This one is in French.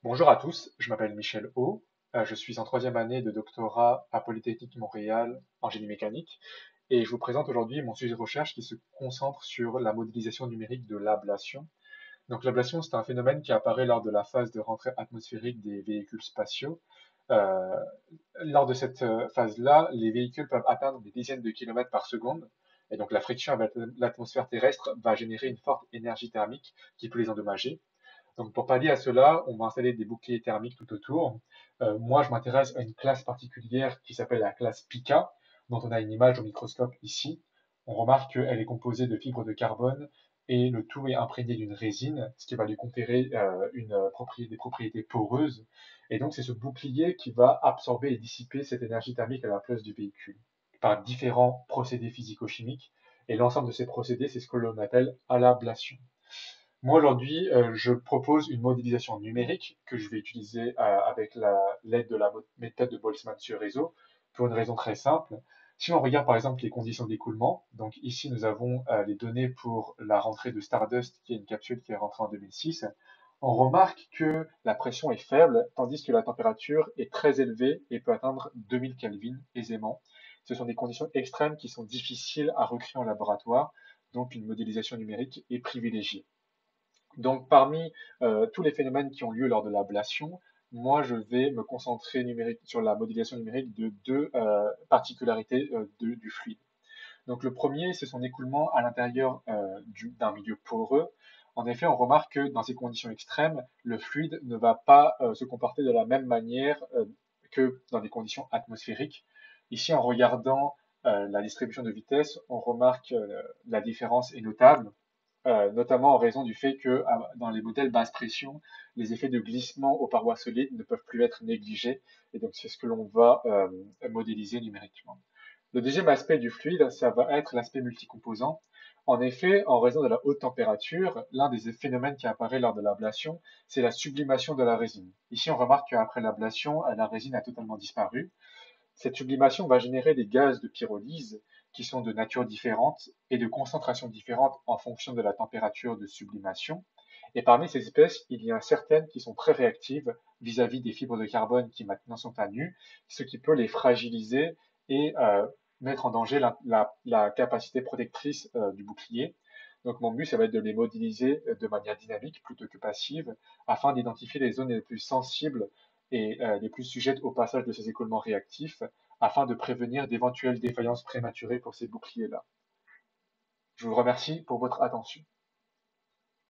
Bonjour à tous, je m'appelle Michel O. Je suis en troisième année de doctorat à Polytechnique Montréal en génie mécanique et je vous présente aujourd'hui mon sujet de recherche qui se concentre sur la modélisation numérique de l'ablation. Donc l'ablation, c'est un phénomène qui apparaît lors de la phase de rentrée atmosphérique des véhicules spatiaux. Euh, Lors de cette phase-là, les véhicules peuvent atteindre des dizaines de kilomètres par seconde et donc la friction avec l'atmosphère terrestre va générer une forte énergie thermique qui peut les endommager. Donc pour pallier à cela, on va installer des boucliers thermiques tout autour. Moi, je m'intéresse à une classe particulière qui s'appelle la classe Pica, dont on a une image au microscope ici. On remarque qu'elle est composée de fibres de carbone et le tout est imprégné d'une résine, ce qui va lui conférer des propriétés poreuses. Et donc c'est ce bouclier qui va absorber et dissiper cette énergie thermique à la place du véhicule par différents procédés physico-chimiques. Et l'ensemble de ces procédés, c'est ce que l'on appelle l'ablation. Moi, aujourd'hui, je propose une modélisation numérique que je vais utiliser avec l'aide de la méthode de Boltzmann sur réseau pour une raison très simple. Si on regarde par exemple les conditions d'écoulement, donc ici nous avons les données pour la rentrée de Stardust, qui est une capsule qui est rentrée en 2006, on remarque que la pression est faible, tandis que la température est très élevée et peut atteindre 2000 Kelvin aisément. Ce sont des conditions extrêmes qui sont difficiles à recréer en laboratoire, donc une modélisation numérique est privilégiée. Donc, parmi tous les phénomènes qui ont lieu lors de l'ablation, moi, je vais me concentrer sur la modélisation numérique de deux particularités du fluide. Donc, le premier, c'est son écoulement à l'intérieur d'un milieu poreux. En effet, on remarque que dans ces conditions extrêmes, le fluide ne va pas se comporter de la même manière que dans des conditions atmosphériques. Ici, en regardant la distribution de vitesse, on remarque la différence est notable, notamment en raison du fait que dans les modèles basse pression, les effets de glissement aux parois solides ne peuvent plus être négligés, et donc c'est ce que l'on va modéliser numériquement. Le deuxième aspect du fluide, ça va être l'aspect multicomposant. En effet, en raison de la haute température, l'un des phénomènes qui apparaît lors de l'ablation, c'est la sublimation de la résine. Ici, on remarque qu'après l'ablation, la résine a totalement disparu. Cette sublimation va générer des gaz de pyrolyse qui sont de nature différente et de concentration différente en fonction de la température de sublimation. Et parmi ces espèces, il y en a certaines qui sont très réactives vis-à-vis des fibres de carbone qui maintenant sont à nu, ce qui peut les fragiliser et mettre en danger la capacité protectrice du bouclier. Donc mon but, ça va être de les modéliser de manière dynamique plutôt que passive, afin d'identifier les zones les plus sensibles et les plus sujettes au passage de ces écoulements réactifs, afin de prévenir d'éventuelles défaillances prématurées pour ces boucliers-là. Je vous remercie pour votre attention.